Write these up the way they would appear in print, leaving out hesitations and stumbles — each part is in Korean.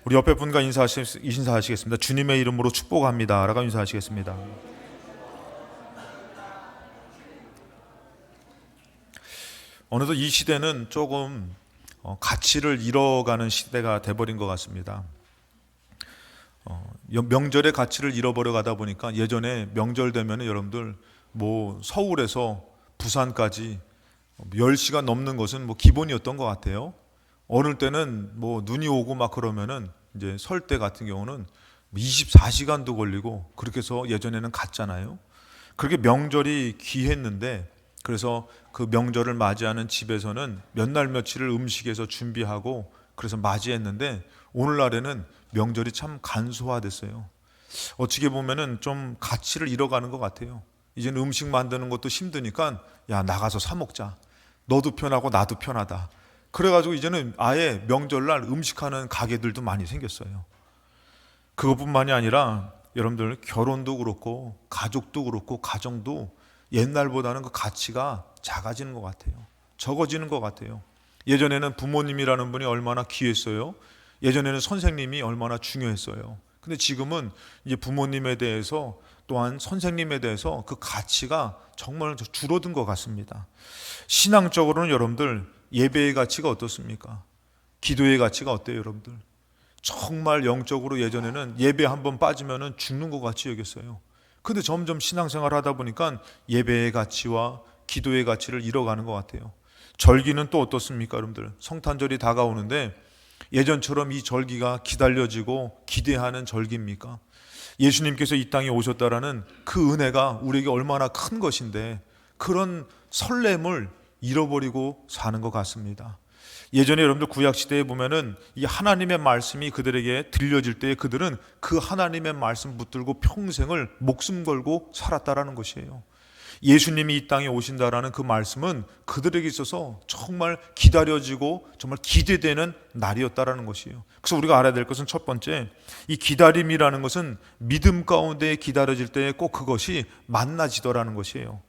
우리 옆에 분과 인사하시겠습니다. 주님의 이름으로 축복합니다 라고 인사하시겠습니다. 어느덧 이 시대는 조금 가치를 잃어가는 시대가 돼버린 것 같습니다. 명절의 가치를 잃어버려 가다 보니까 예전에 명절 되면 여러분들 서울에서 부산까지 10시간 넘는 것은 기본이었던 것 같아요. 어느 때는 눈이 오고 막 그러면은 이제 설 때 같은 경우는 24시간도 걸리고 그렇게 해서 예전에는 갔잖아요. 그렇게 명절이 귀했는데, 그래서 그 명절을 맞이하는 집에서는 몇 날 며칠을 음식에서 준비하고 그래서 맞이했는데, 오늘날에는 명절이 참 간소화됐어요. 어떻게 보면은 좀 가치를 잃어가는 것 같아요. 이제는 음식 만드는 것도 힘드니까 야, 나가서 사 먹자. 너도 편하고 나도 편하다. 그래가지고 이제는 아예 명절날 음식하는 가게들도 많이 생겼어요. 그것뿐만이 아니라 여러분들 결혼도 그렇고 가족도 그렇고 가정도 옛날보다는 그 가치가 작아지는 것 같아요. 적어지는 것 같아요. 예전에는 부모님이라는 분이 얼마나 귀했어요. 예전에는 선생님이 얼마나 중요했어요. 근데 지금은 이제 부모님에 대해서 또한 선생님에 대해서 그 가치가 정말 줄어든 것 같습니다. 신앙적으로는 여러분들 예배의 가치가 어떻습니까? 기도의 가치가 어때요, 여러분들? 정말 영적으로 예전에는 예배 한번 빠지면은 죽는 것 같이 여겼어요. 근데 점점 신앙생활 하다 보니까 예배의 가치와 기도의 가치를 잃어가는 것 같아요. 절기는 또 어떻습니까, 여러분들? 성탄절이 다가오는데 예전처럼 이 절기가 기다려지고 기대하는 절기입니까? 예수님께서 이 땅에 오셨다라는 그 은혜가 우리에게 얼마나 큰 것인데 그런 설렘을 잃어버리고 사는 것 같습니다. 예전에 여러분들 구약시대에 보면은 이 하나님의 말씀이 그들에게 들려질 때 그들은 그 하나님의 말씀 붙들고 평생을 목숨 걸고 살았다라는 것이에요. 예수님이 이 땅에 오신다라는 그 말씀은 그들에게 있어서 정말 기다려지고 정말 기대되는 날이었다라는 것이에요. 그래서 우리가 알아야 될 것은 첫 번째, 이 기다림이라는 것은 믿음 가운데 기다려질 때 꼭 그것이 만나지더라는 것이에요.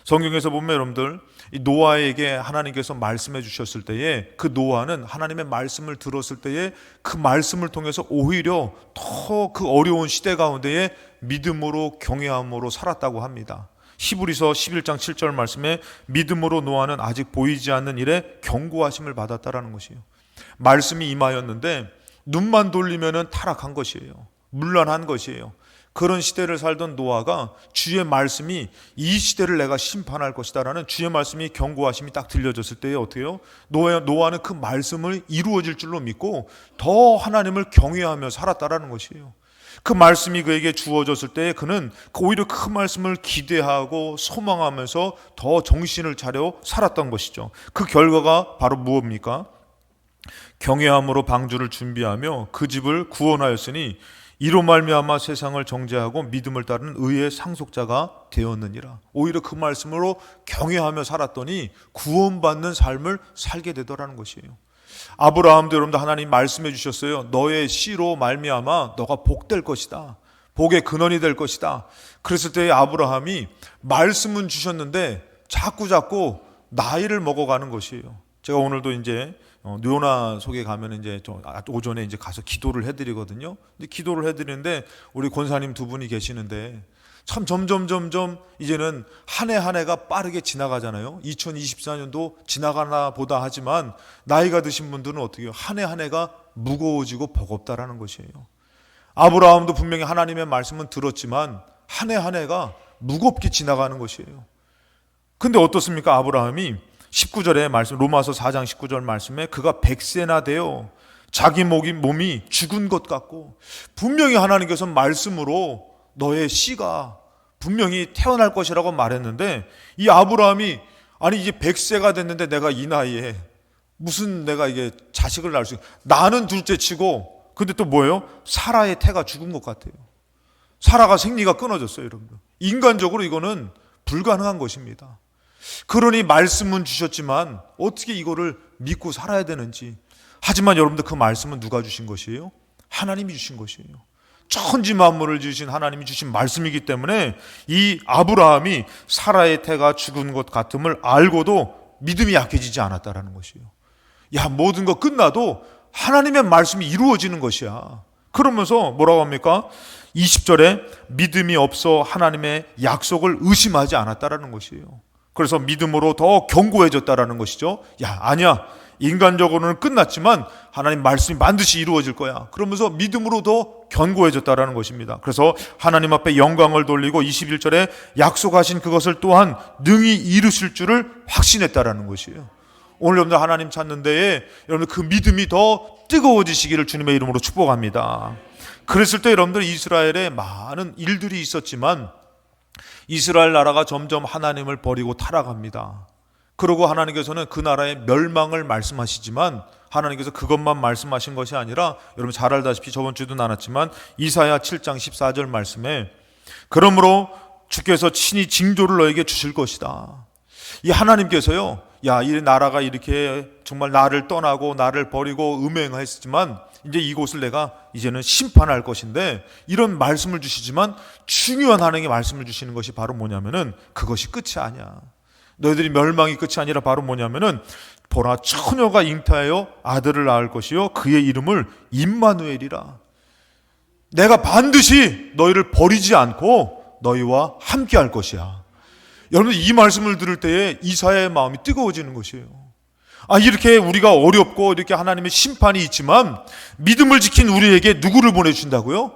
성경에서 보면 여러분들 이 노아에게 하나님께서 말씀해 주셨을 때에 그 노아는 하나님의 말씀을 들었을 때에 그 말씀을 통해서 오히려 더 그 어려운 시대 가운데에 믿음으로 경외함으로 살았다고 합니다. 히브리서 11장 7절 말씀에 믿음으로 노아는 아직 보이지 않는 일에 경고하심을 받았다라는 것이에요. 말씀이 임하였는데 눈만 돌리면은 타락한 것이에요. 문란한 것이에요. 그런 시대를 살던 노아가 주의 말씀이 이 시대를 내가 심판할 것이다라는 주의 말씀이 경고하심이 딱 들려졌을 때에 어떻게 해요? 노아는 그 말씀을 이루어질 줄로 믿고 더 하나님을 경외하며 살았다라는 것이에요. 그 말씀이 그에게 주어졌을 때 그는 오히려 그 말씀을 기대하고 소망하면서 더 정신을 차려 살았던 것이죠. 그 결과가 바로 무엇입니까? 경외함으로 방주를 준비하며 그 집을 구원하였으니 이로 말미암아 세상을 정죄하고 믿음을 따르는 의의 상속자가 되었느니라. 오히려 그 말씀으로 경외하며 살았더니 구원받는 삶을 살게 되더라는 것이에요. 아브라함도 여러분들 하나님 말씀해 주셨어요. 너의 씨로 말미암아 너가 복될 것이다. 복의 근원이 될 것이다. 그랬을 때 아브라함이 말씀은 주셨는데 자꾸 나이를 먹어가는 것이에요. 제가 오늘도 이제 요나 속에 가면 이제 오전에 이제 가서 기도를 해드리거든요. 근데 기도를 해드리는데 우리 권사님 두 분이 계시는데 참 점점 이제는 한 해 한 해가 빠르게 지나가잖아요. 2024년도 지나가나 보다 하지만 나이가 드신 분들은 어떻게 해요? 한 해 한 해가 무거워지고 버겁다라는 것이에요. 아브라함도 분명히 하나님의 말씀은 들었지만 한 해 한 해가 무겁게 지나가는 것이에요. 근데 어떻습니까? 아브라함이 19절의 말씀, 로마서 4장 19절 말씀에 그가 100세나 되어 자기 몸이 죽은 것 같고 분명히 하나님께서 말씀으로 너의 씨가 분명히 태어날 것이라고 말했는데 이 아브라함이 아니 이제 100세가 됐는데 내가 이 나이에 무슨 내가 이게 자식을 낳을 수 있어. 나는 둘째치고 근데 또 뭐예요? 사라의 태가 죽은 것 같아요. 사라가 생리가 끊어졌어요, 여러분. 인간적으로 이거는 불가능한 것입니다. 그러니 말씀은 주셨지만 어떻게 이거를 믿고 살아야 되는지. 하지만 여러분들 그 말씀은 누가 주신 것이에요? 하나님이 주신 것이에요. 천지 만물을 지으신 하나님이 주신 말씀이기 때문에 이 아브라함이 사라의 태가 죽은 것 같음을 알고도 믿음이 약해지지 않았다라는 것이에요. 야, 모든 거 끝나도 하나님의 말씀이 이루어지는 것이야. 그러면서 뭐라고 합니까? 20절에 믿음이 없어 하나님의 약속을 의심하지 않았다라는 것이에요. 그래서 믿음으로 더 견고해졌다라는 것이죠. 야, 아니야. 인간적으로는 끝났지만 하나님 말씀이 반드시 이루어질 거야. 그러면서 믿음으로 더 견고해졌다라는 것입니다. 그래서 하나님 앞에 영광을 돌리고 21절에 약속하신 그것을 또한 능히 이루실 줄을 확신했다라는 것이에요. 오늘 여러분들 하나님 찾는 데에 여러분들 그 믿음이 더 뜨거워지시기를 주님의 이름으로 축복합니다. 그랬을 때 여러분들 이스라엘에 많은 일들이 있었지만 이스라엘 나라가 점점 하나님을 버리고 타락합니다. 그러고 하나님께서는 그 나라의 멸망을 말씀하시지만 하나님께서 그것만 말씀하신 것이 아니라 여러분 잘 알다시피 저번 주도 나눴지만 이사야 7장 14절 말씀에 그러므로 주께서 친히 징조를 너에게 주실 것이다. 이 하나님께서요, 야, 이 나라가 이렇게 정말 나를 떠나고 나를 버리고 음행했지만 이제 이곳을 내가 이제는 심판할 것인데 이런 말씀을 주시지만 중요한 하나님의 말씀을 주시는 것이 바로 뭐냐면은 그것이 끝이 아니야. 너희들이 멸망이 끝이 아니라 바로 뭐냐면은 보라 처녀가 잉태하여 아들을 낳을 것이요 그의 이름을 임마누엘이라. 내가 반드시 너희를 버리지 않고 너희와 함께 할 것이야. 여러분 이 말씀을 들을 때에 이사야의 마음이 뜨거워지는 것이에요. 아, 이렇게 우리가 어렵고 이렇게 하나님의 심판이 있지만 믿음을 지킨 우리에게 누구를 보내주신다고요?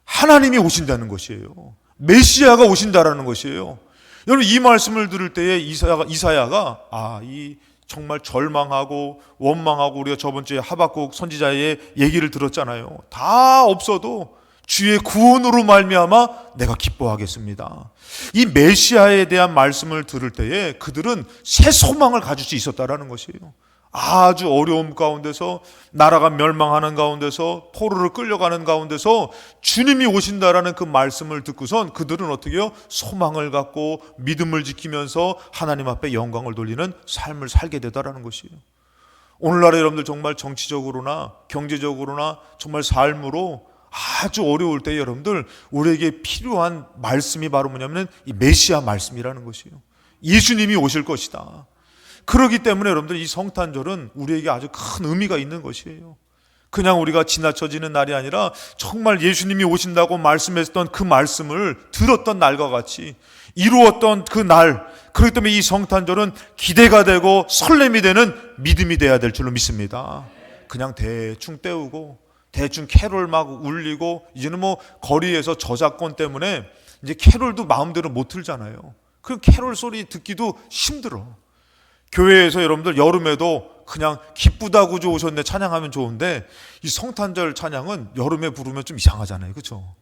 하나님이 오신다는 것이에요. 메시아가 오신다라는 것이에요. 여러분 이 말씀을 들을 때에 이사야가 이 정말 절망하고 원망하고 우리가 저번 주에 하박국 선지자의 얘기를 들었잖아요. 다 없어도 주의 구원으로 말미암아 내가 기뻐하겠습니다. 이 메시아에 대한 말씀을 들을 때에 그들은 새 소망을 가질 수 있었다라는 것이에요. 아주 어려움 가운데서 나라가 멸망하는 가운데서 포로를 끌려가는 가운데서 주님이 오신다라는 그 말씀을 듣고선 그들은 어떻게 해요? 소망을 갖고 믿음을 지키면서 하나님 앞에 영광을 돌리는 삶을 살게 되다라는 것이에요. 오늘날에 여러분들 정말 정치적으로나 경제적으로나 정말 삶으로 아주 어려울 때 여러분들 우리에게 필요한 말씀이 바로 뭐냐면 이 메시아 말씀이라는 것이에요. 예수님이 오실 것이다. 그렇기 때문에 여러분들 이 성탄절은 우리에게 아주 큰 의미가 있는 것이에요. 그냥 우리가 지나쳐지는 날이 아니라 정말 예수님이 오신다고 말씀했던 그 말씀을 들었던 날과 같이 이루었던 그 날, 그렇기 때문에 이 성탄절은 기대가 되고 설렘이 되는 믿음이 돼야 될 줄로 믿습니다. 그냥 대충 때우고 대충 캐롤 막 울리고 이제는 뭐 거리에서 저작권 때문에 이제 캐롤도 마음대로 못 틀잖아요. 그 캐롤 소리 듣기도 힘들어. 교회에서 여러분들 여름에도 그냥 기쁘다고 오셨네 찬양하면 좋은데 이 성탄절 찬양은 여름에 부르면 좀 이상하잖아요. 그렇죠?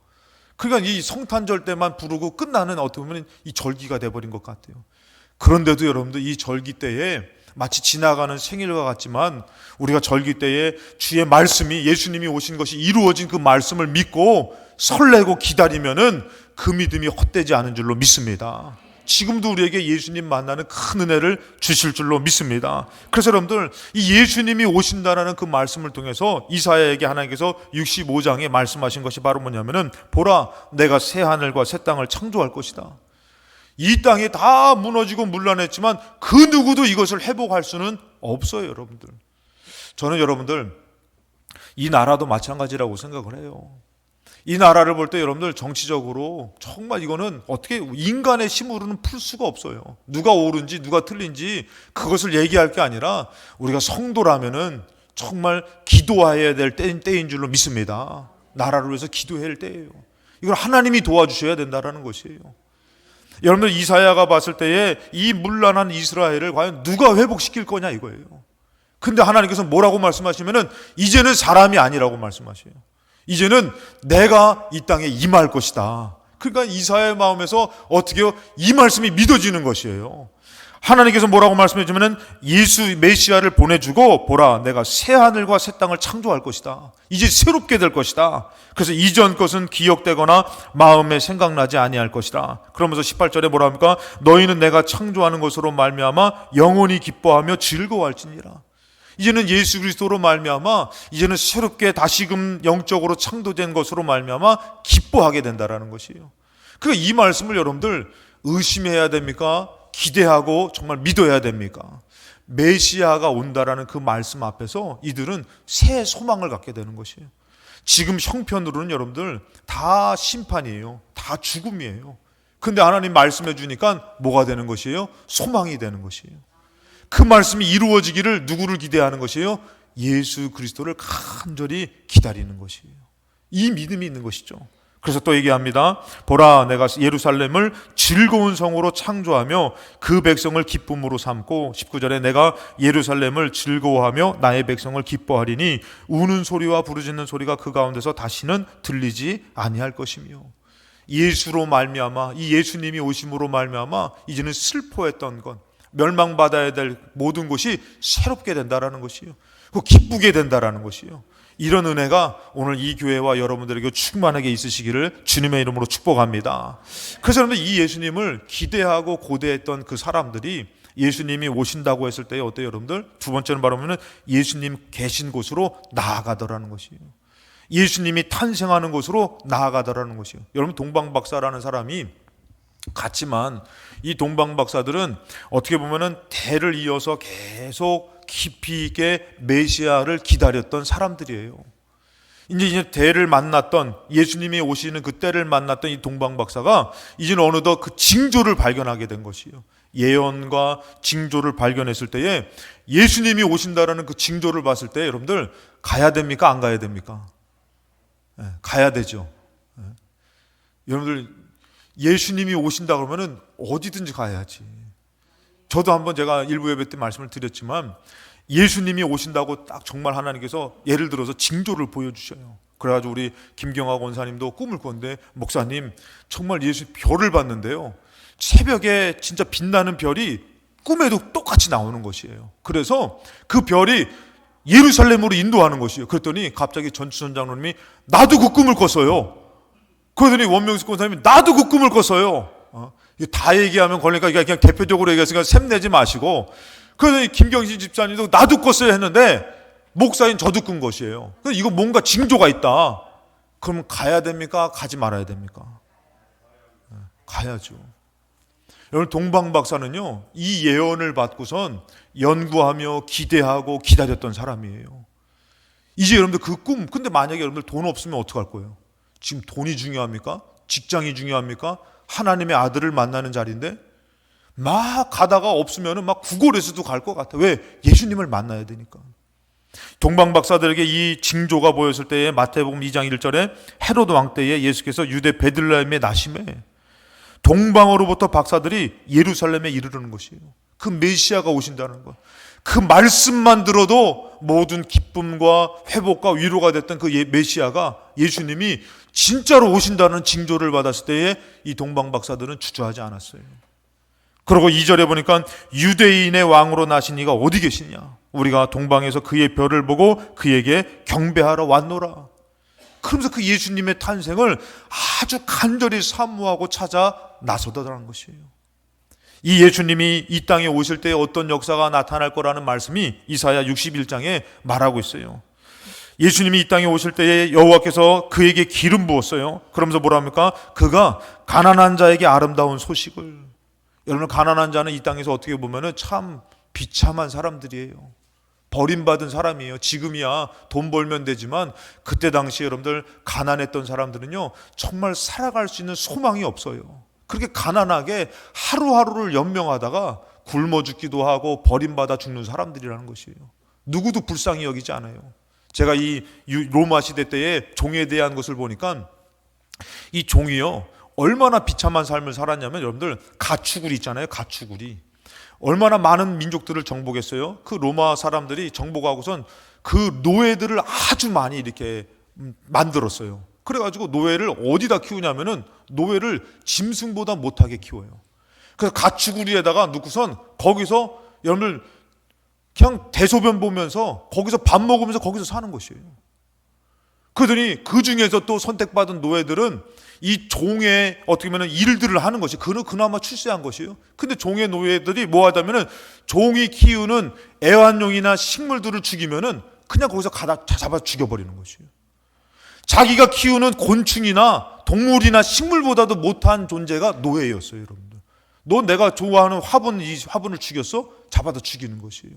그러니까 이 성탄절 때만 부르고 끝나는 어떻게 보면 이 절기가 돼버린 것 같아요. 그런데도 여러분들 이 절기 때에 마치 지나가는 생일과 같지만 우리가 절기 때에 주의 말씀이 예수님이 오신 것이 이루어진 그 말씀을 믿고 설레고 기다리면은 그 믿음이 헛되지 않은 줄로 믿습니다. 지금도 우리에게 예수님 만나는 큰 은혜를 주실 줄로 믿습니다. 그래서 여러분들 이 예수님이 오신다라는 그 말씀을 통해서 이사야에게 하나님께서 65장에 말씀하신 것이 바로 뭐냐면은 보라 내가 새 하늘과 새 땅을 창조할 것이다. 이 땅이 다 무너지고 문란했지만 그 누구도 이것을 회복할 수는 없어요. 여러분들, 저는 여러분들 이 나라도 마찬가지라고 생각을 해요. 이 나라를 볼 때 여러분들 정치적으로 정말 이거는 어떻게 인간의 힘으로는 풀 수가 없어요. 누가 옳은지 누가 틀린지 그것을 얘기할 게 아니라 우리가 성도라면은 정말 기도해야 될 때인 줄로 믿습니다. 나라를 위해서 기도해야 할 때예요. 이걸 하나님이 도와주셔야 된다는 것이에요. 여러분들 이사야가 봤을 때에 이 문란한 이스라엘을 과연 누가 회복시킬 거냐 이거예요. 근데 하나님께서 뭐라고 말씀하시면은 이제는 사람이 아니라고 말씀하셔요. 이제는 내가 이 땅에 임할 것이다. 그러니까 이사야의 마음에서 어떻게 해요? 이 말씀이 믿어지는 것이에요. 하나님께서 뭐라고 말씀해 주면은 예수 메시아를 보내주고 보라 내가 새 하늘과 새 땅을 창조할 것이다. 이제 새롭게 될 것이다. 그래서 이전 것은 기억되거나 마음에 생각나지 아니할 것이다. 그러면서 18절에 뭐라 합니까? 너희는 내가 창조하는 것으로 말미암아 영원히 기뻐하며 즐거워할지니라. 이제는 예수 그리스도로 말미암아 이제는 새롭게 다시금 영적으로 창조된 것으로 말미암아 기뻐하게 된다라는 것이에요. 그러니까 이 말씀을 여러분들 의심해야 됩니까? 기대하고 정말 믿어야 됩니까? 메시아가 온다라는 그 말씀 앞에서 이들은 새 소망을 갖게 되는 것이에요. 지금 형편으로는 여러분들 다 심판이에요. 다 죽음이에요. 근데 하나님 말씀해 주니까 뭐가 되는 것이에요? 소망이 되는 것이에요. 그 말씀이 이루어지기를 누구를 기대하는 것이에요? 예수 그리스도를 간절히 기다리는 것이에요. 이 믿음이 있는 것이죠. 그래서 또 얘기합니다. 보라, 내가 예루살렘을 즐거운 성으로 창조하며 그 백성을 기쁨으로 삼고, 19절에 내가 예루살렘을 즐거워하며 나의 백성을 기뻐하리니 우는 소리와 부르짖는 소리가 그 가운데서 다시는 들리지 아니할 것이며, 예수로 말미암아, 이 예수님이 오심으로 말미암아 이제는 슬퍼했던 것, 멸망받아야 될 모든 것이 새롭게 된다라는 것이요, 기쁘게 된다라는 것이요. 이런 은혜가 오늘 이 교회와 여러분들에게 충만하게 있으시기를 주님의 이름으로 축복합니다. 그래서 여러분들, 이 예수님을 기대하고 고대했던 그 사람들이 예수님이 오신다고 했을 때 어때요 여러분들? 두 번째는 바로 예수님 계신 곳으로 나아가더라는 것이에요. 예수님이 탄생하는 곳으로 나아가더라는 것이에요. 여러분, 동방박사라는 사람이 갔지만 이 동방박사들은 어떻게 보면은 대를 이어서 계속 깊이 있게 메시아를 기다렸던 사람들이에요. 이제 대를 만났던, 예수님이 오시는 그 때를 만났던 이 동방박사가 이제는 어느덧 그 징조를 발견하게 된 것이에요. 예언과 징조를 발견했을 때에 예수님이 오신다라는 그 징조를 봤을 때 여러분들 가야 됩니까? 안 가야 됩니까? 네, 가야 되죠. 네. 여러분들, 예수님이 오신다 그러면은 어디든지 가야지. 저도 한번 제가 일부 예배 때 말씀을 드렸지만 예수님이 오신다고 딱 정말 하나님께서 예를 들어서 징조를 보여주셔요. 그래가지고 우리 김경학 원사님도 꿈을 꿨는데, 목사님 정말 예수 별을 봤는데요, 새벽에 진짜 빛나는 별이 꿈에도 똑같이 나오는 것이에요. 그래서 그 별이 예루살렘으로 인도하는 것이에요. 그랬더니 갑자기 전추선 장로님이 나도 그 꿈을 꿨어요. 그러더니 원명숙 권사님이 나도 그 꿈을 꿨어요. 이거 다 얘기하면 걸리니까 그냥 대표적으로 얘기했으니까 샘내지 마시고, 그래서 김경신 집사님도 나도 꿨어요 했는데 목사인 저도 꾼 것이에요. 이거 뭔가 징조가 있다. 그럼 가야 됩니까? 가지 말아야 됩니까? 가야죠. 여러분, 동방박사는요 이 예언을 받고선 연구하며 기대하고 기다렸던 사람이에요. 이제 여러분들 그 꿈, 근데 만약에 여러분들 돈 없으면 어떡할 거예요? 지금 돈이 중요합니까? 직장이 중요합니까? 하나님의 아들을 만나는 자리인데 막 가다가 없으면 막 구걸해서도 갈 것 같아. 왜? 예수님을 만나야 되니까. 동방박사들에게 이 징조가 보였을 때에 마태복음 2장 1절에 헤로드 왕 때에 예수께서 유대 베들레헴의 나심에 동방으로부터 박사들이 예루살렘에 이르르는 것이에요. 그 메시아가 오신다는 것, 그 말씀만 들어도 모든 기쁨과 회복과 위로가 됐던 그 메시아가, 예수님이 진짜로 오신다는 징조를 받았을 때에 이 동방박사들은 주저하지 않았어요. 그리고 2절에 보니까 유대인의 왕으로 나신 이가 어디 계시냐, 우리가 동방에서 그의 별을 보고 그에게 경배하러 왔노라. 그러면서 그 예수님의 탄생을 아주 간절히 사모하고 찾아 나서더라는 것이에요. 이 예수님이 이 땅에 오실 때 어떤 역사가 나타날 거라는 말씀이 이사야 61장에 말하고 있어요. 예수님이 이 땅에 오실 때에 여호와께서 그에게 기름 부었어요. 그러면서 뭐라 합니까? 그가 가난한 자에게 아름다운 소식을. 여러분, 가난한 자는 이 땅에서 어떻게 보면은 참 비참한 사람들이에요. 버림받은 사람이에요. 지금이야 돈 벌면 되지만 그때 당시에 여러분들 가난했던 사람들은요 정말 살아갈 수 있는 소망이 없어요. 그렇게 가난하게 하루하루를 연명하다가 굶어 죽기도 하고 버림받아 죽는 사람들이라는 것이에요. 누구도 불쌍히 여기지 않아요. 제가 이 로마 시대 때에 종에 대한 것을 보니까 이 종이요 얼마나 비참한 삶을 살았냐면, 여러분들 가축우리 있잖아요. 가축우리 얼마나 많은 민족들을 정복했어요. 그 로마 사람들이 정복하고선 그 노예들을 아주 많이 이렇게 만들었어요. 그래가지고 노예를 어디다 키우냐면은 노예를 짐승보다 못하게 키워요. 그래서 가축우리에다가 놓고선 거기서 여러분들 그냥 대소변 보면서 거기서 밥 먹으면서 거기서 사는 것이에요. 그러더니 그 중에서 또 선택받은 노예들은 이 종의 어떻게 보면 일들을 하는 것이 그나마 출세한 것이에요. 근데 종의 노예들이 뭐 하다면은 종이 키우는 애완용이나 식물들을 죽이면은 그냥 거기서 잡아 죽여버리는 것이에요. 자기가 키우는 곤충이나 동물이나 식물보다도 못한 존재가 노예였어요, 여러분들. 너 내가 좋아하는 화분, 이 화분을 죽였어? 잡아다 죽이는 것이에요.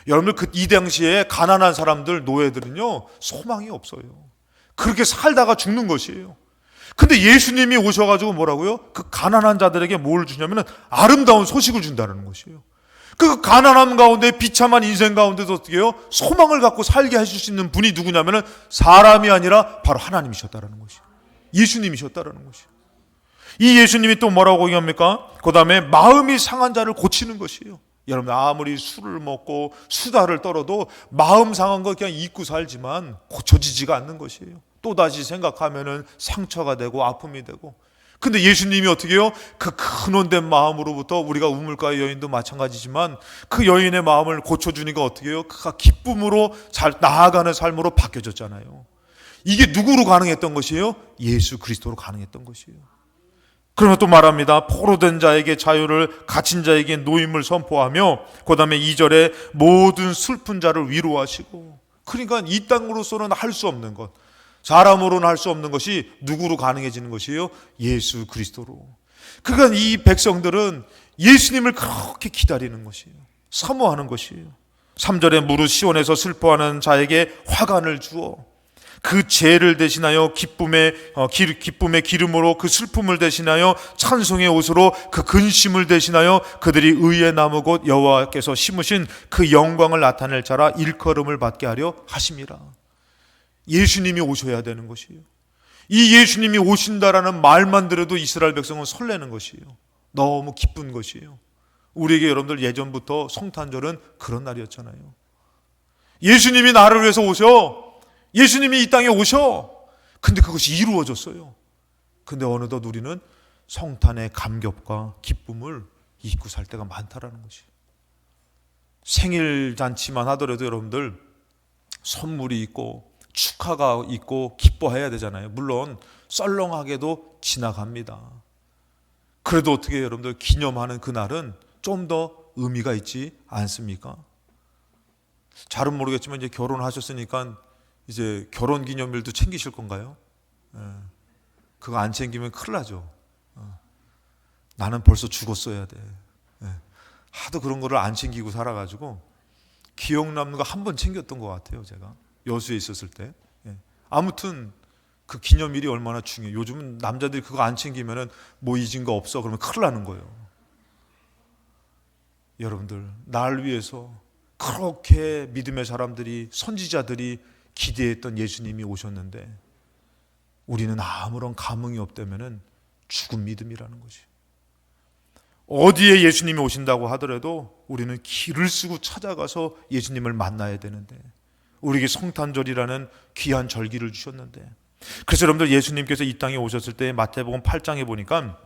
여러분들 이 당시에 가난한 사람들, 노예들은요 소망이 없어요. 그렇게 살다가 죽는 것이에요. 근데 예수님이 오셔가지고 뭐라고요? 그 가난한 자들에게 뭘 주냐면 아름다운 소식을 준다는 것이에요. 그 가난함 가운데 비참한 인생 가운데도 어떻게 해요? 소망을 갖고 살게 해줄 수 있는 분이 누구냐면 사람이 아니라 바로 하나님이셨다라는 것이에요. 예수님이셨다라는 것이에요. 이 예수님이 또 뭐라고 얘기합니까? 그 다음에 마음이 상한 자를 고치는 것이에요. 여러분 아무리 술을 먹고 수다를 떨어도 마음 상한 거 그냥 잊고 살지만 고쳐지지가 않는 것이에요. 또다시 생각하면은 상처가 되고 아픔이 되고. 근데 예수님이 어떻게 해요? 그 근원된 마음으로부터 우리가 우물가의 여인도 마찬가지지만 그 여인의 마음을 고쳐주니까 어떻게 해요? 그가 기쁨으로 잘 나아가는 삶으로 바뀌어졌잖아요. 이게 누구로 가능했던 것이에요? 예수 그리스도로 가능했던 것이에요. 그러면 또 말합니다. 포로된 자에게 자유를, 갇힌 자에게 노임을 선포하며 그 다음에 2절에 모든 슬픈 자를 위로하시고. 그러니까 이 땅으로서는 할 수 없는 것, 사람으로는 할 수 없는 것이 누구로 가능해지는 것이에요? 예수 그리스도로. 그러니까 이 백성들은 예수님을 그렇게 기다리는 것이에요. 사모하는 것이에요. 3절에 무릇 시온에서 슬퍼하는 자에게 화관을 주어 그 죄를 대신하여 기쁨의 기름으로 그 슬픔을 대신하여 찬송의 옷으로 그 근심을 대신하여 그들이 의의 나무 곧 여호와께서 심으신 그 영광을 나타낼 자라 일컬음을 받게 하려 하심이라. 예수님이 오셔야 되는 것이에요. 이 예수님이 오신다라는 말만 들어도 이스라엘 백성은 설레는 것이에요. 너무 기쁜 것이에요. 우리에게 여러분들 예전부터 성탄절은 그런 날이었잖아요. 예수님이 나를 위해서 오셔. 예수님이 이 땅에 오셔. 근데 그것이 이루어졌어요. 근데 어느덧 우리는 성탄의 감격과 기쁨을 잊고 살 때가 많다라는 것이에요. 생일 잔치만 하더라도 여러분들 선물이 있고 축하가 있고 기뻐해야 되잖아요. 물론 썰렁하게도 지나갑니다. 그래도 어떻게 여러분들 기념하는 그날은 좀 더 의미가 있지 않습니까? 잘은 모르겠지만 이제 결혼하셨으니까 이제 결혼 기념일도 챙기실 건가요? 그거 안 챙기면 큰일 나죠. 나는 벌써 죽었어야 돼. 하도 그런 거를 안 챙기고 살아가지고 기억 남는 거 한 번 챙겼던 것 같아요. 제가 여수에 있었을 때. 아무튼 그 기념일이 얼마나 중요해요. 요즘은 남자들이 그거 안 챙기면은 뭐 잊은 거 없어 그러면 큰일 나는 거예요. 여러분들 날 위해서 그렇게 믿음의 사람들이, 선지자들이 기대했던 예수님이 오셨는데 우리는 아무런 감흥이 없다면은 죽은 믿음이라는 것이. 어디에 예수님이 오신다고 하더라도 우리는 길을 쓰고 찾아가서 예수님을 만나야 되는데, 우리에게 성탄절이라는 귀한 절기를 주셨는데, 그래서 여러분들 예수님께서 이 땅에 오셨을 때 마태복음 8장에 보니까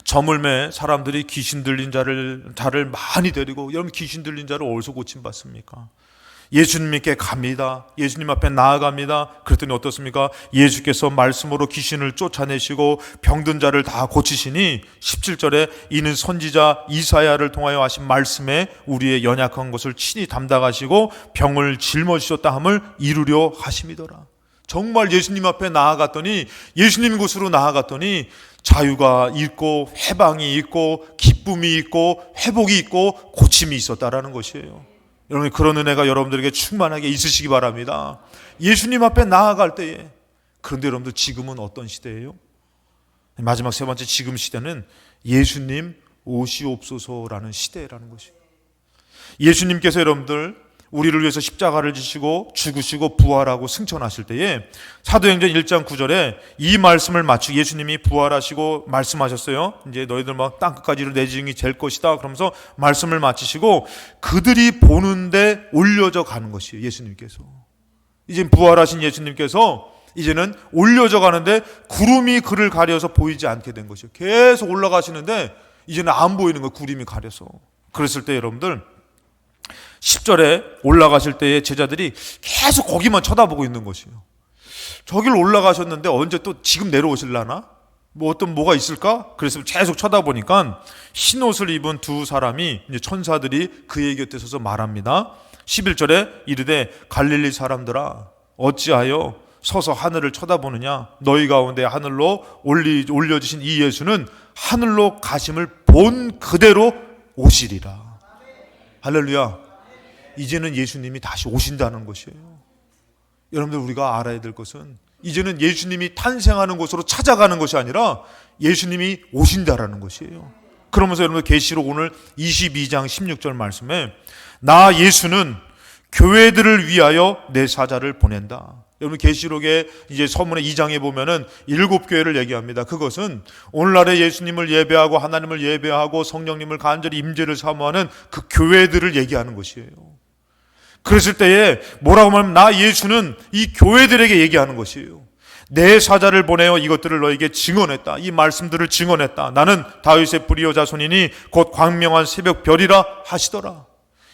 저물매 사람들이 귀신 들린 자를 많이 데리고, 여러분 귀신 들린 자를 어디서 고침받습니까? 예수님께 갑니다. 예수님 앞에 나아갑니다. 그랬더니 어떻습니까? 예수께서 말씀으로 귀신을 쫓아내시고 병든 자를 다 고치시니 17절에 이는 선지자 이사야를 통하여 하신 말씀에 우리의 연약한 것을 친히 담당하시고 병을 짊어지셨다 함을 이루려 하심이더라. 정말 예수님 앞에 나아갔더니, 예수님 곳으로 나아갔더니 자유가 있고 해방이 있고 기쁨이 있고 회복이 있고 고침이 있었다라는 것이에요. 여러분 그런 은혜가 여러분들에게 충만하게 있으시기 바랍니다. 예수님 앞에 나아갈 때에. 그런데 여러분들 지금은 어떤 시대예요? 마지막 세 번째 지금 시대는 예수님 오시옵소서라는 시대라는 것이에요. 예수님께서 여러분들 우리를 위해서 십자가를 지시고 죽으시고 부활하고 승천하실 때에 사도행전 1장 9절에 이 말씀을 맞추 예수님이 부활하시고 말씀하셨어요. 이제 너희들 막 땅끝까지 내 증인이 될 것이다. 그러면서 말씀을 마치시고 그들이 보는데 올려져 가는 것이에요. 예수님께서 이제 부활하신 예수님께서 이제는 올려져 가는데 구름이 그를 가려서 보이지 않게 된 것이에요. 계속 올라가시는데 이제는 안 보이는 거예요. 구름이 가려서. 그랬을 때 여러분들 10절에 올라가실 때에 제자들이 계속 거기만 쳐다보고 있는 것이에요. 저길 올라가셨는데 언제 또 지금 내려오실라나? 뭐가 있을까? 그래서 계속 쳐다보니까 흰 옷을 입은 두 사람이, 이제 천사들이 그의 곁에 서서 말합니다. 11절에 이르되 갈릴리 사람들아 어찌하여 서서 하늘을 쳐다보느냐? 너희 가운데 하늘로 올려지신 이 예수는 하늘로 가심을 본 그대로 오시리라. 할렐루야. 이제는 예수님이 다시 오신다는 것이에요. 여러분들, 우리가 알아야 될 것은 이제는 예수님이 탄생하는 곳으로 찾아가는 것이 아니라 예수님이 오신다라는 것이에요. 그러면서 여러분들, 계시록 오늘 22장 16절 말씀에 나 예수는 교회들을 위하여 내 사자를 보낸다. 여러분, 계시록에 이제 서문의 2장에 보면은 7교회를 얘기합니다. 그것은 오늘날의 예수님을 예배하고 하나님을 예배하고 성령님을 간절히 임재를 사모하는 그 교회들을 얘기하는 것이에요. 그랬을 때에 뭐라고 하면 나 예수는 이 교회들에게 얘기하는 것이에요. 내 사자를 보내어 이것들을 너에게 증언했다. 이 말씀들을 증언했다. 나는 다윗의 뿌리요 자손이니 곧 광명한 새벽별이라 하시더라.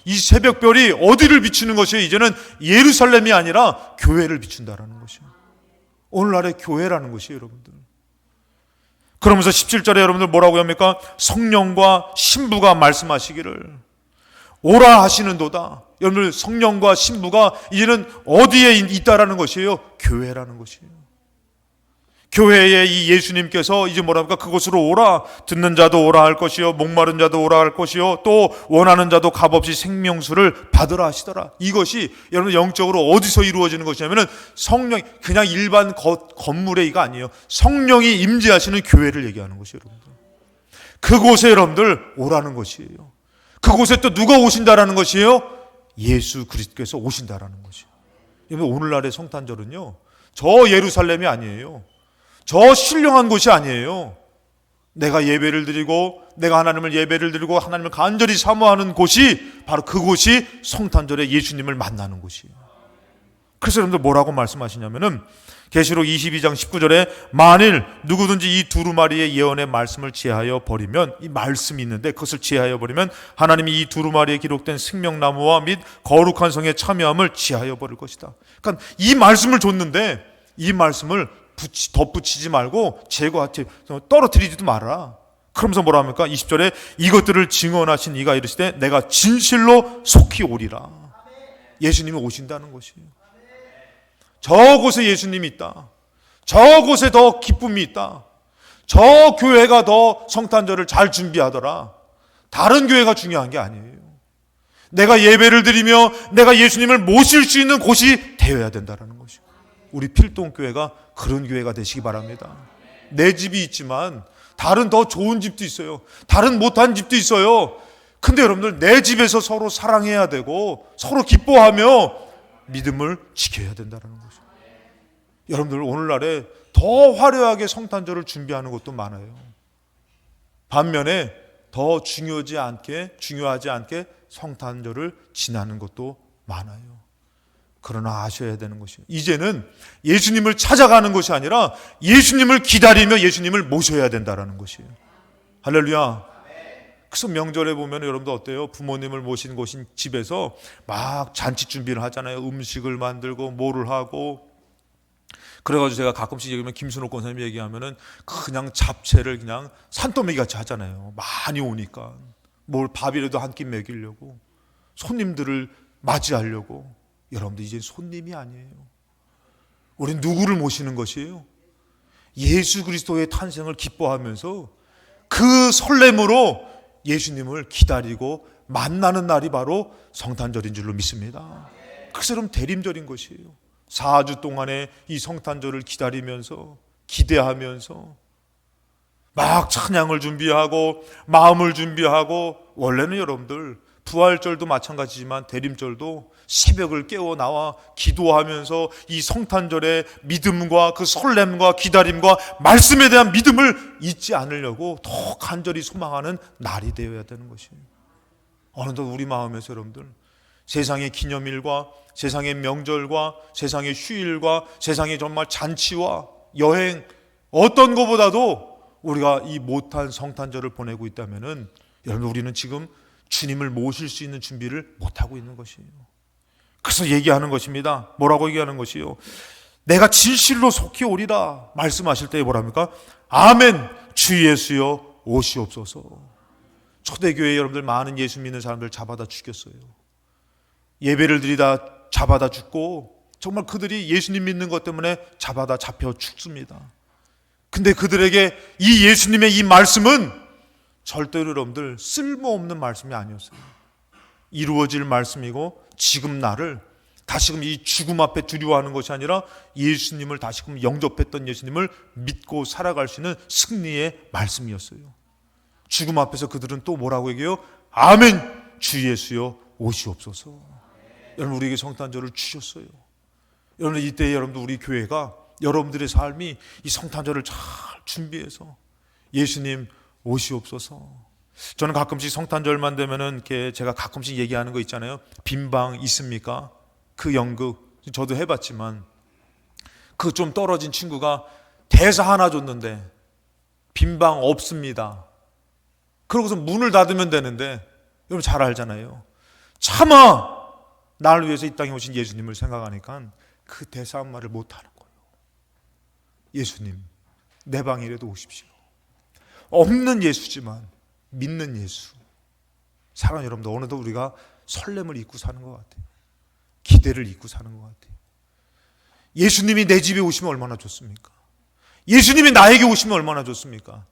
이 새벽별이 어디를 비추는 것이에요? 이제는 예루살렘이 아니라 교회를 비춘다라는 것이에요. 오늘날의 교회라는 것이에요, 여러분들. 그러면서 17절에 여러분들 뭐라고 합니까? 성령과 신부가 말씀하시기를 오라 하시는도다. 여러분들, 성령과 신부가 이제는 어디에 있다라는 것이에요? 교회라는 것이에요. 교회에 이 예수님께서 이제 뭐랍니까? 그곳으로 오라. 듣는 자도 오라 할 것이요, 목마른 자도 오라 할 것이요, 또 원하는 자도 값없이 생명수를 받으라 하시더라. 이것이 여러분 영적으로 어디서 이루어지는 것이냐면은 성령, 그냥 일반 건물의 이가 아니에요. 성령이 임재하시는 교회를 얘기하는 것이에요, 여러분들. 그곳에 여러분들 오라는 것이에요. 그곳에 또 누가 오신다라는 것이에요? 예수 그리스도께서 오신다라는 것이에요. 여러분, 오늘날의 성탄절은요, 저 예루살렘이 아니에요. 저 신령한 곳이 아니에요. 내가 예배를 드리고 내가 하나님을 예배를 드리고 하나님을 간절히 사모하는 곳이 바로 그곳이 성탄절에 예수님을 만나는 곳이에요. 그래서 여러분들 뭐라고 말씀하시냐면은 계시록 22장 19절에 만일 누구든지 이 두루마리의 예언의 말씀을 제하여 버리면, 이 말씀이 있는데 그것을 제하여 버리면 하나님이 이 두루마리에 기록된 생명나무와 및 거룩한 성에 참여함을 제하여 버릴 것이다. 그러니까 이 말씀을 줬는데 이 말씀을 덧붙이지 말고 제거하지, 떨어뜨리지도 말아라. 그러면서 뭐라 합니까? 20절에 이것들을 증언하신 이가 이르시되 내가 진실로 속히 오리라. 예수님이 오신다는 것이에요. 저곳에 예수님이 있다. 저곳에 더 기쁨이 있다. 저 교회가 더 성탄절을 잘 준비하더라. 다른 교회가 중요한 게 아니에요. 내가 예배를 드리며 내가 예수님을 모실 수 있는 곳이 되어야 된다는 것이에요. 우리 필동교회가 그런 교회가 되시기 바랍니다. 내 집이 있지만 다른 더 좋은 집도 있어요. 다른 못한 집도 있어요. 근데 여러분들, 내 집에서 서로 사랑해야 되고 서로 기뻐하며 믿음을 지켜야 된다는 거죠. 여러분들, 오늘날에 더 화려하게 성탄절을 준비하는 것도 많아요. 반면에 더 중요하지 않게 성탄절을 지나는 것도 많아요. 그러나 아셔야 되는 것이에요. 이제는 예수님을 찾아가는 것이 아니라 예수님을 기다리며 예수님을 모셔야 된다는 것이에요. 할렐루야. 그래서 명절에 보면 여러분들 어때요? 부모님을 모신 곳인 집에서 막 잔치 준비를 하잖아요. 음식을 만들고 뭐를 하고. 그래가지고 제가 가끔씩 얘기하면 김순옥 권사님이 얘기하면은 그냥 잡채를 그냥 산더미 같이 하잖아요. 많이 오니까 뭘 밥이라도 한 끼 먹이려고, 손님들을 맞이하려고. 여러분들, 이제 손님이 아니에요. 우리는 누구를 모시는 것이에요? 예수 그리스도의 탄생을 기뻐하면서 그 설렘으로 예수님을 기다리고 만나는 날이 바로 성탄절인 줄로 믿습니다. 그래서 여러분, 대림절인 것이에요. 4주 동안에 이 성탄절을 기다리면서 기대하면서 막 찬양을 준비하고 마음을 준비하고, 원래는 여러분들 부활절도 마찬가지지만 대림절도 새벽을 깨어 나와 기도하면서 이 성탄절의 믿음과 그 설렘과 기다림과 말씀에 대한 믿음을 잊지 않으려고 더 간절히 소망하는 날이 되어야 되는 것이에요. 어느덧 우리 마음에서 여러분들, 세상의 기념일과 세상의 명절과 세상의 휴일과 세상의 정말 잔치와 여행, 어떤 것보다도 우리가 이 못한 성탄절을 보내고 있다면은, 여러분, 우리는 지금 주님을 모실 수 있는 준비를 못하고 있는 것이에요. 그래서 얘기하는 것입니다. 뭐라고 얘기하는 것이요? 내가 진실로 속히 오리라 말씀하실 때 뭐랍니까? 아멘, 주 예수여 오시옵소서. 초대교회 여러분들, 많은 예수 믿는 사람들 잡아다 죽였어요. 예배를 드리다 잡아다 죽고, 정말 그들이 예수님 믿는 것 때문에 잡혀 죽습니다. 근데 그들에게 이 예수님의 이 말씀은 절대로 여러분들 쓸모없는 말씀이 아니었어요. 이루어질 말씀이고, 지금 나를 다시금 이 죽음 앞에 두려워하는 것이 아니라 예수님을 다시금 영접했던 예수님을 믿고 살아갈 수 있는 승리의 말씀이었어요. 죽음 앞에서 그들은 또 뭐라고 얘기해요? 아멘, 주 예수여 오시옵소서. 여러분, 우리에게 성탄절을 주셨어요. 여러분, 이때 여러분들 우리 교회가 여러분들의 삶이 이 성탄절을 잘 준비해서 예수님 오시옵소서. 저는 가끔씩 성탄절만 되면은 이렇게 제가 가끔씩 얘기하는 거 있잖아요. 빈방 있습니까? 그 연극 저도 해봤지만 그 좀 떨어진 친구가 대사 하나 줬는데 빈방 없습니다. 그러고서 문을 닫으면 되는데, 여러분 잘 알잖아요. 차마 나를 위해서 이 땅에 오신 예수님을 생각하니까 그 대사 한 말을 못하는 거예요. 예수님, 내 방이라도 오십시오. 없는 예수지만 믿는 예수. 사랑하는 여러분들, 어느덧 우리가 설렘을 잊고 사는 것 같아요. 기대를 잊고 사는 것 같아요. 예수님이 내 집에 오시면 얼마나 좋습니까? 예수님이 나에게 오시면 얼마나 좋습니까?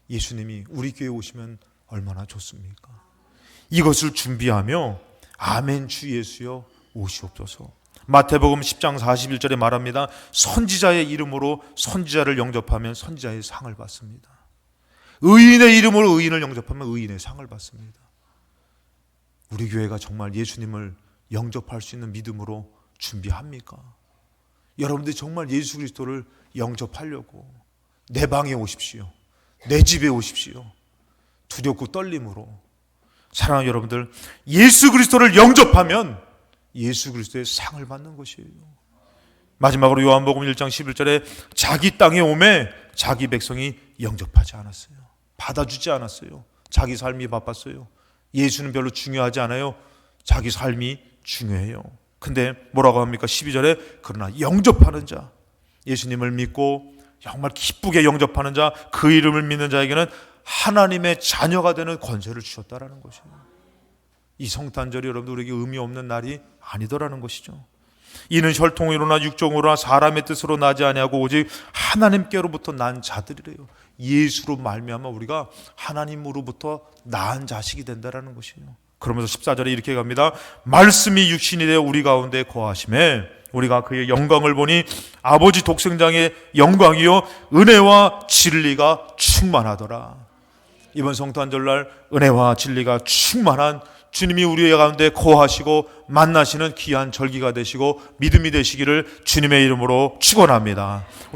예수님이 우리 교회에 오시면 얼마나 좋습니까? 이것을 준비하며 아멘 주 예수여 오시옵소서. 마태복음 10장 41절에 말합니다. 선지자의 이름으로 선지자를 영접하면 선지자의 상을 받습니다. 의인의 이름으로 의인을 영접하면 의인의 상을 받습니다. 우리 교회가 정말 예수님을 영접할 수 있는 믿음으로 준비합니까? 여러분들이 정말 예수 그리스도를 영접하려고 내 방에 오십시오. 내 집에 오십시오. 두렵고 떨림으로. 사랑하는 여러분들, 예수 그리스도를 영접하면 예수 그리스도의 상을 받는 것이에요. 마지막으로 요한복음 1장 11절에 자기 땅에 오매 자기 백성이 영접하지 않았어요. 받아주지 않았어요. 자기 삶이 바빴어요. 예수는 별로 중요하지 않아요. 자기 삶이 중요해요. 근데 뭐라고 합니까? 12절에 그러나 영접하는 자, 예수님을 믿고 정말 기쁘게 영접하는 자, 그 이름을 믿는 자에게는 하나님의 자녀가 되는 권세를 주셨다라는 것이에요. 이 성탄절이 여러분들 우리에게 의미 없는 날이 아니더라는 것이죠. 이는 혈통으로나 육종으로나 사람의 뜻으로 나지 아니하고 오직 하나님께로부터 난 자들이래요. 예수로 말미암아 우리가 하나님으로부터 낳은 자식이 된다라는 것이에요. 그러면서 14절에 이렇게 갑니다. 말씀이 육신이 되어 우리 가운데 거하심에 우리가 그의 영광을 보니 아버지 독생장의 영광이요 은혜와 진리가 충만하더라. 이번 성탄절날 은혜와 진리가 충만한 주님이 우리 가운데 거하시고 만나시는 귀한 절기가 되시고 믿음이 되시기를 주님의 이름으로 축원합니다.